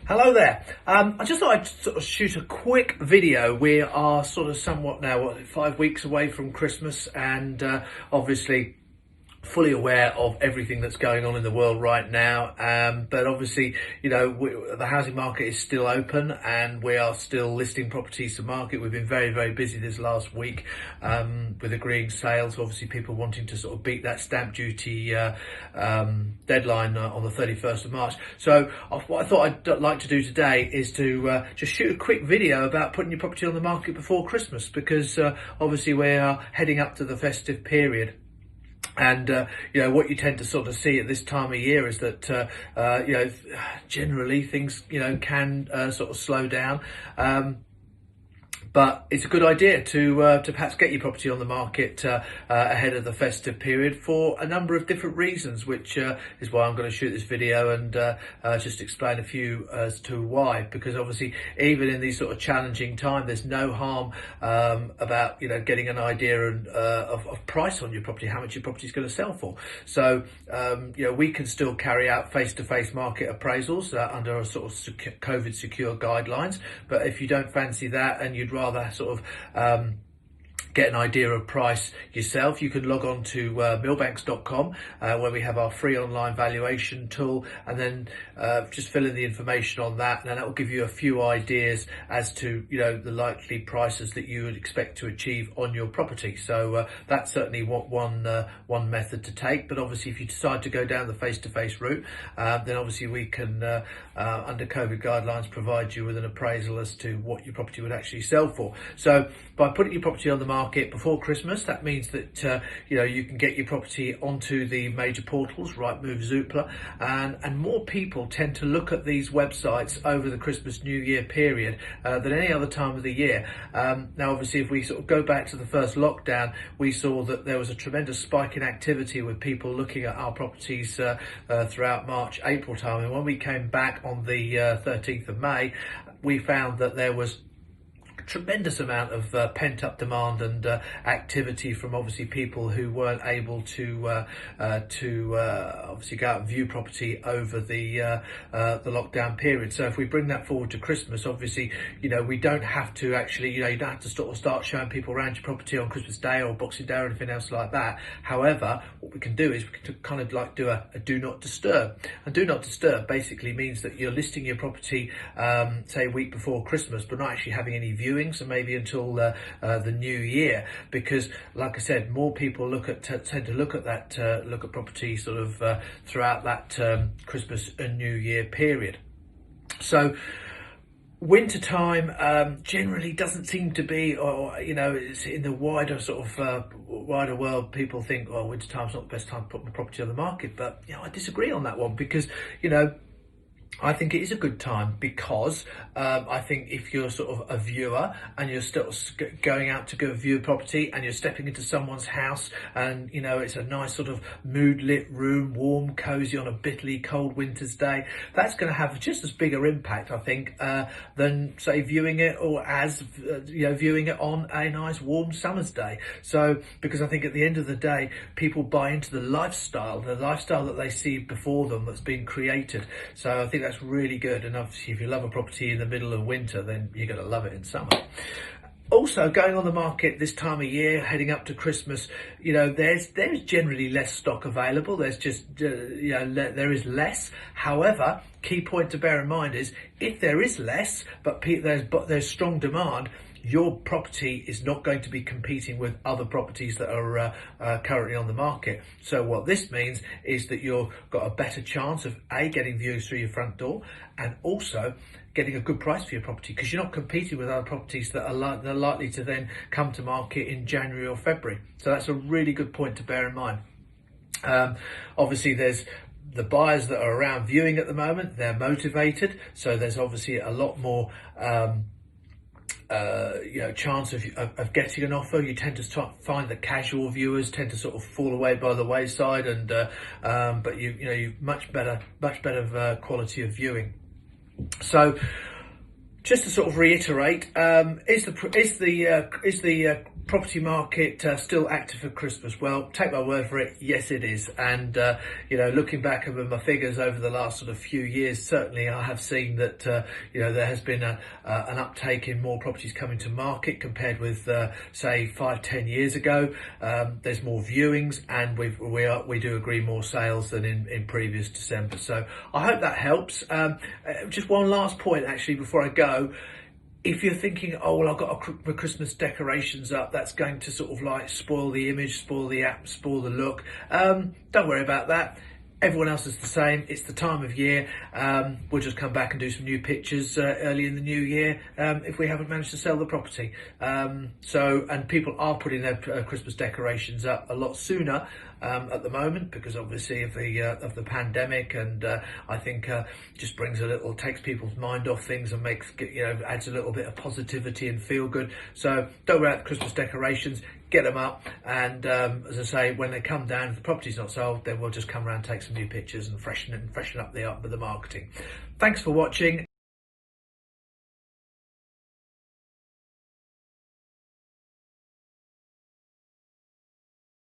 Hello there. I just thought I'd sort of shoot a quick video. We are sort of somewhat now, 5 weeks away from Christmas, and obviously fully aware of everything that's going on in the world right now. But obviously, the housing market is still open and we are still listing properties to market. We've been very, very busy this last week with agreeing sales. Obviously, people wanting to sort of beat that stamp duty deadline on the 31st of March. So what I thought I'd like to do today is to just shoot a quick video about putting your property on the market before Christmas, because obviously we are heading up to the festive period. And what you tend to sort of see at this time of year is that generally things can sort of slow down. But it's a good idea to perhaps get your property on the market ahead of the festive period for a number of different reasons, which is why I'm going to shoot this video and just explain a few as to why. Because obviously, even in these sort of challenging times, there's no harm about getting an idea of price on your property, how much your property is going to sell for. So we can still carry out face-to-face market appraisals under a sort of COVID secure guidelines. But if you don't fancy that and you'd rather sort of get an idea of price yourself, you can log on to millbanks.com where we have our free online valuation tool, and then just fill in the information on that, and then that will give you a few ideas as to the likely prices that you would expect to achieve on your property. So that's certainly one method to take. But obviously, if you decide to go down the face-to-face route, then obviously we can under COVID guidelines provide you with an appraisal as to what your property would actually sell for. So by putting your property on the market before Christmas, that means that you can get your property onto the major portals, Rightmove, Zoopla, and more people tend to look at these websites over the Christmas New Year period than any other time of the year. Now, obviously, if we sort of go back to the first lockdown, we saw that there was a tremendous spike in activity with people looking at our properties throughout March, April time. And when we came back on the 13th of May, we found that there was tremendous amount of pent-up demand and activity from obviously people who weren't able to obviously go out and view property over the lockdown period. So if we bring that forward to Christmas, obviously we don't have to actually you don't have to sort of start showing people around your property on Christmas Day or Boxing Day or anything else like that. However, what we can do is we can kind of like do a do not disturb, and do not disturb basically means that you're listing your property say a week before Christmas, but not actually having any viewings, and maybe until the new year, because like I said, more people tend to look at property sort of throughout that Christmas and New Year period. So winter time generally doesn't seem to be, or it's in the wider sort of wider world, people think, oh, winter time's not the best time to put my property on the market. But I disagree on that one, because I think it is a good time, because I think if you're sort of a viewer and you're still going out to go view a property and you're stepping into someone's house and it's a nice sort of mood lit room, warm, cozy on a bitterly cold winter's day, that's going to have just as big an impact, I think, than say viewing it viewing it on a nice warm summer's day. So because I think at the end of the day, people buy into the lifestyle that they see before them that's been created. So I think that's really good. And obviously, if you love a property in the middle of winter, then you're going to love it in summer. Also, going on the market this time of year, heading up to Christmas, there's generally less stock available. There's just there is less. However, key point to bear in mind is if there is less, but there's strong demand, your property is not going to be competing with other properties that are currently on the market. So what this means is that you've got a better chance of getting views through your front door, and also getting a good price for your property, because you're not competing with other properties that are likely to then come to market in January or February. So that's a really good point to bear in mind. Obviously, there's the buyers that are around viewing at the moment. They're motivated, so there's obviously a lot more chance of getting an offer. You tend to find that casual viewers tend to sort of fall away by the wayside, and but you've much better quality of viewing. So just to sort of reiterate, is the property market still active for Christmas? Well, take my word for it, yes it is. And looking back over my figures over the last sort of few years, certainly I have seen that there has been an uptake in more properties coming to market compared with say 5-10 years ago. There's more viewings, and we do agree more sales than in previous December. So I hope that helps. Just one last point actually before I go. If you're thinking, oh, well, I've got my Christmas decorations up, that's going to sort of like spoil the image, spoil the app, spoil the look. Don't worry about that. Everyone else is the same. It's the time of year. We'll just come back and do some new pictures early in the new year if we haven't managed to sell the property. And people are putting their Christmas decorations up a lot sooner at the moment because obviously of the pandemic, and I think just takes people's mind off things and adds a little bit of positivity and feel good. So don't worry about the Christmas decorations. Get them up, and as I say, when they come down, if the property's not sold, then we'll just come around, take some new pictures and freshen up the marketing. Thanks for watching.